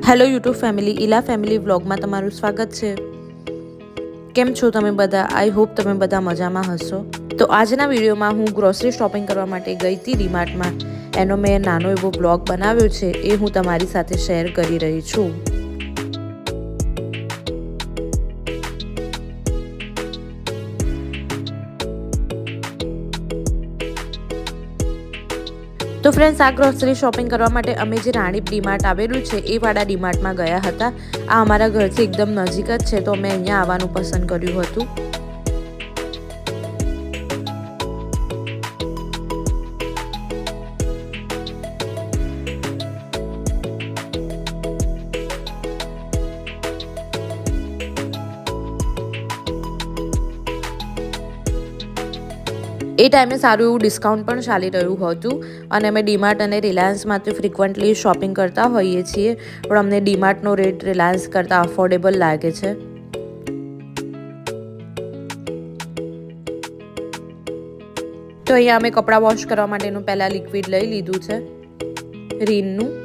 Hello YouTube family, Ila family વ્લોગમાં તમારું સ્વાગત છે। કેમ છો તમે બધા? આઈ હોપ તમે બધા મજામાં હશો। તો આજના વિડીયોમાં હું ગ્રોસરી શોપિંગ કરવા માટે ગઈ હતી ડીમાર્ટમાં। એનો મેં નાનો એવો વ્લોગ બનાવ્યો છે, એ હું તમારી સાથે શેર કરી રહી છું। તો ફ્રેન્ડ્સ, આ ગ્રોસરી શોપિંગ કરવા માટે અમે જે રાણીપ ડીમાર્ટ આવેલું છે એ વાળા ડીમાર્ટમાં ગયા હતા। આ અમારા ઘરથી એકદમ નજીક જ છે, તો અમે અહીંયા આવવાનું પસંદ કર્યું હતું। એ ટાઈમે સારું એવું ડિસ્કાઉન્ટ પણ ચાલી રહ્યું હતું અને અમે ડીમાર્ટ અને રિલાયન્સમાંથી ફ્રિકવન્ટલી શોપિંગ કરતા હોઈએ છીએ, પણ અમને ડીમાર્ટનો રેટ રિલાયન્સ કરતાં અફોર્ડેબલ લાગે છે। તો અહીંયા અમે કપડાં વોશ કરવા માટેનું પહેલાં લિક્વિડ લઈ લીધું છે, રીનનું।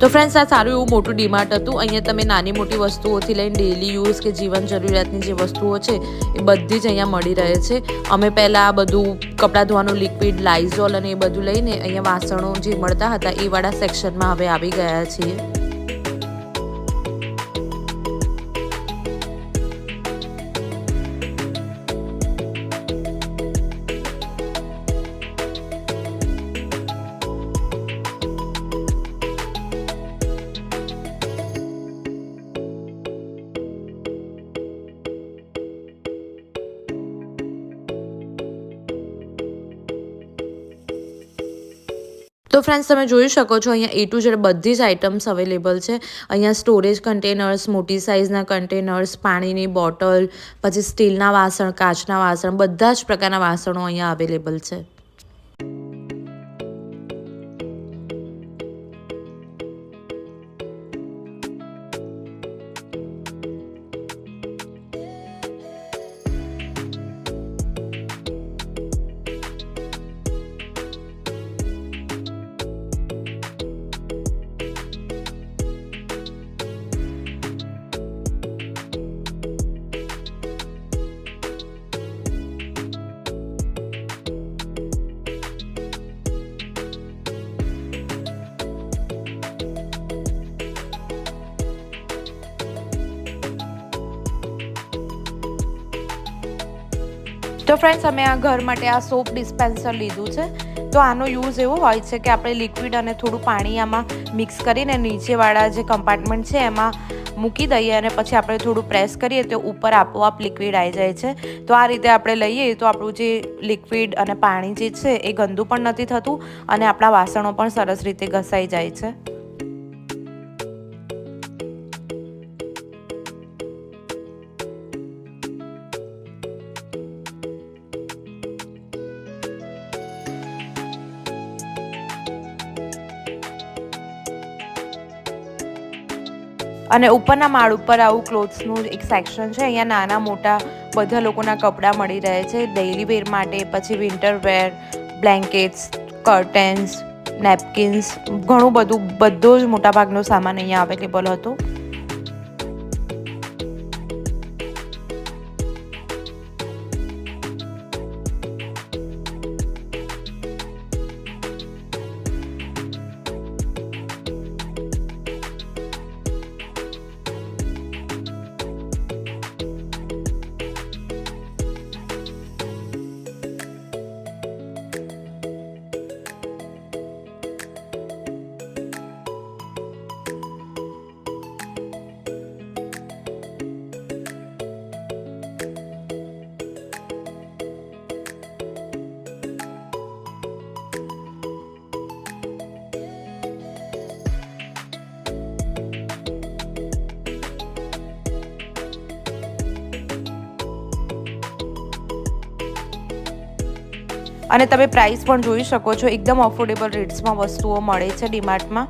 તો ફ્રેન્ડ્સ, આ સારું એવું મોટું ડીમાર્ટ હતું। અહીંયા તમે નાની મોટી વસ્તુઓથી લઈને ડેલી યુઝ કે જીવન જરૂરિયાતની જે વસ્તુઓ છે એ બધી જ અહીંયા મળી રહે છે। અમે પહેલાં આ બધું કપડાં ધોવાનું લિક્વિડ, લાઇઝોલ અને એ બધું લઈને અહીંયા વાસણો જે મળતા હતા એ વાળા સેક્શનમાં હવે આવી ગયા છીએ। તો ફ્રેન્ડ્સ, તમે જોઈ શકો છો અહીંયા A to Z બધી જ આઇટમ્સ અવેલેબલ છે। અહીંયા સ્ટોરેજ કન્ટેનર્સ, મોટી સાઇઝના કન્ટેનર્સ, પાણીની બોટલ, પછી સ્ટીલના વાસણ, કાચના વાસણ, બધા જ પ્રકારના વાસણો અહીંયા અવેલેબલ છે। તો ફ્રેન્ડ્સ, અમે આ ઘર માટે આ સોપ ડિસ્પેન્સર લીધું છે। તો આનો યુઝ એવો હોય છે કે આપણે લિક્વિડ અને થોડું પાણી આમાં મિક્સ કરીને નીચેવાળા જે કમ્પાર્ટમેન્ટ છે એમાં મૂકી દઈએ અને પછી આપણે થોડું પ્રેસ કરીએ તો ઉપર આપોઆપ લિક્વિડ આવી જાય છે। તો આ રીતે આપણે લઈએ તો આપણું જે લિક્વિડ અને પાણી જે છે એ ગંદુ પણ નથી થતું અને આપણા વાસણો પણ સરસ રીતે ઘસાઈ જાય છે। અને ઉપરના માળ ઉપર આવું ક્લોથ્સનું એક સેક્શન છે। અહીંયા નાના મોટા બધા લોકોના કપડાં મળી રહે છે ડેઇલી વેર માટે, પછી winter wear, blankets, curtains, napkins, ઘણું બધો જ મોટાભાગનો સામાન અહીંયા અવેલેબલ હતો. અને તમે પ્રાઇસ પણ જોઈ શકો છો, એકદમ અફોર્ડેબલ રેટ્સમાં વસ્તુઓ મળે છે ડીમાર્ટમાં.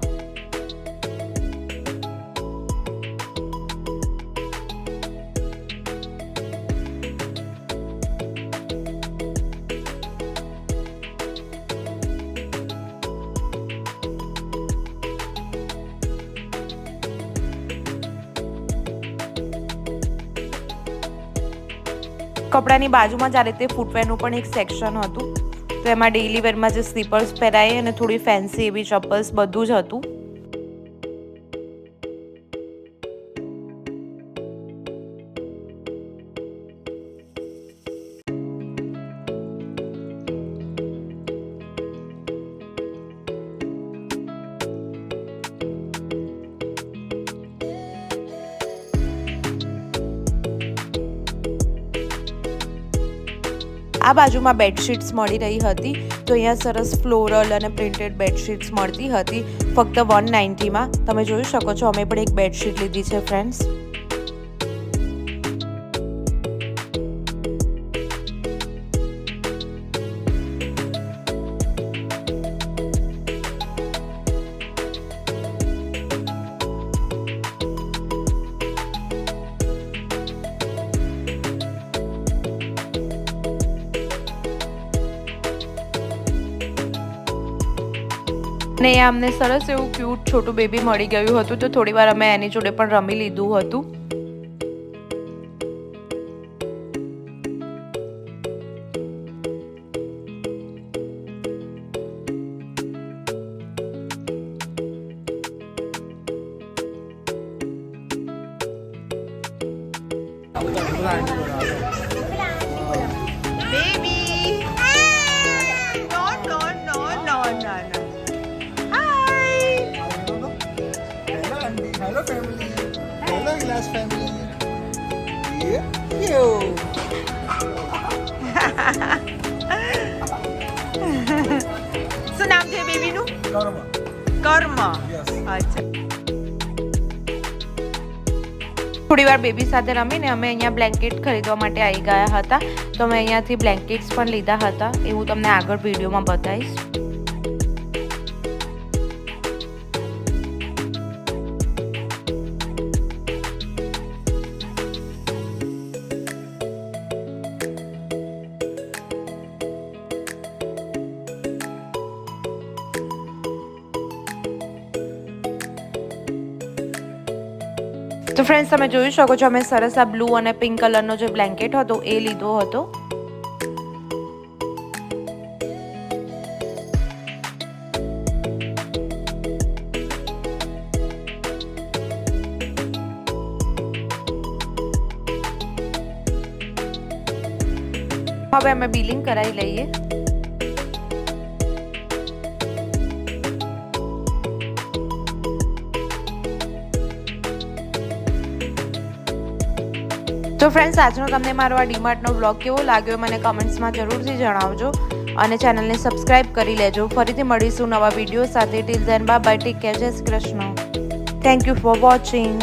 કપડાની બાજુમાં જ આ રીતે ફૂટવેરનું પણ એક સેક્શન હતું. તો એમાં ડેઇલી વેરમાં જે સ્લીપર્સ પહેરાય અને થોડી ફેન્સી એવી ચપ્પલ્સ બધું જ હતું. આ બાજુમાં બેડશીટ્સ મળી રહી હતી. તો અહીંયા સરસ ફ્લોરલ અને પ્રિન્ટેડ બેડશીટ્સ મળતી હતી ફક્ત 190માં. તમે જોઈ શકો છો, અમે પણ એક બેડશીટ લીધી છે ફ્રેન્ડ્સ. અને અહીંયા અમને સરસ એવું ક્યુટ છોટું બેબી મળી ગયું હતું. તો થોડી વાર અમે એની જોડે પણ રમી લીધું હતું. Hello family. Hello Glass family. You. શું નામ છે બેબીનું? Karma. કર્મ. Yes. અચ્છા. થોડી વાર બેબી સાથે રમીને અમે અહીંયા બ્લેન્કેટ ખરીદવા માટે આવી ગયા હતા. તો અમે અહીંયાથી બ્લેન્કેટ્સ પણ લીધા હતા. એ હું તમને આગળ વિડીયોમાં બતાવીશ. તો ફ્રેન્ડ્સ, તમે જોઈ શકો છો, અમે સરસ આ બ્લુ અને પિંક કલરનો જે બ્લેન્કેટ હતો એ લીધો હતો. હવે અમે બિલિંગ કરાવી લઈએ. તો ફ્રેન્ડ્સ, આજનો તમને મારો આ ડીમાર્ટનો વ્લોગ કેવો લાગ્યો મને કમેન્ટ્સમાં જરૂરથી જણાવજો અને ચેનલને સબસ્ક્રાઇબ કરી લેજો. ફરીથી મળીશું નવા વિડીયો સાથે. Till then bye bye, take care, જય Shri Krishna. Thank you for watching.